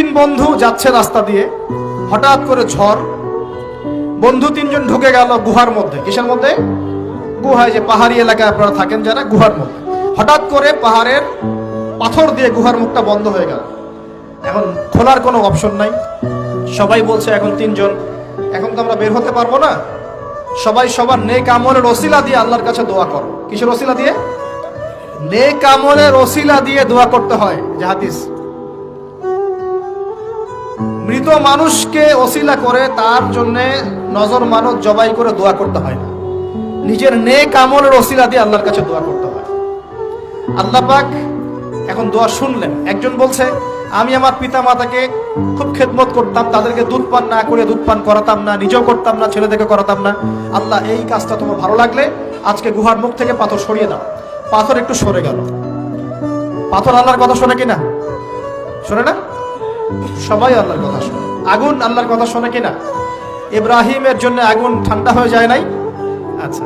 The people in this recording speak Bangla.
তিন বন্ধু যাচ্ছে রাস্তা দিয়ে, হঠাৎ করে ঝড়, বন্ধু তিনজন ঢুকে গেল গুহার মধ্যে। কিসের মধ্যে? গুহায়, যে পাহাড়ি এলাকায় আপনারা থাকেন যারা, গুহার মধ্যে। হঠাৎ করে পাহাড়ের পাথর দিয়ে গুহার মুখটা বন্ধ হয়ে গেল। এখন খোলার কোনো অপশন নাই। সবাই বলছে এখন তিনজন, এখন তো আমরা বের হতে পারবো না, সবাই সবার নেক আমলের ওসিলা দিয়ে আল্লাহর কাছে দোয়া করো। কিসের ওসিলা দিয়ে? নেক আমলের ওসিলা দিয়ে দোয়া করতে হয়। যে হাদিস, মৃত মানুষকে ওসিলা করে তার জন্য নজর মানত জবাই করে দোয়া করতে হয় না, নিজের নেক আমলের ওসিলা দিয়ে আল্লাহর কাছে দোয়া করতে হয়। আল্লাহ পাক এখন দোয়া শুনলেন। একজন বলছে, আমি আমার পিতা মাতাকে খুব খেদমত করতাম, তাদেরকে দুধ পান না করে দুধ পান করাতাম না, নিজেও করতাম না, ছেলেদেরকে করাতাম না। আল্লাহ, এই কাজটা তোমার ভালো লাগলে আজকে গুহার মুখ থেকে পাথর সরিয়ে দাও। পাথর একটু সরে গেল। পাথর আল্লাহর কথা শোনে কিনা? শোনে না? সবাই আল্লাহর কথা শোনে। আগুন আল্লাহর কথা শোনে কিনা? ইব্রাহিমের জন্য আগুন ঠান্ডা হয়ে যায় নাই? আচ্ছা,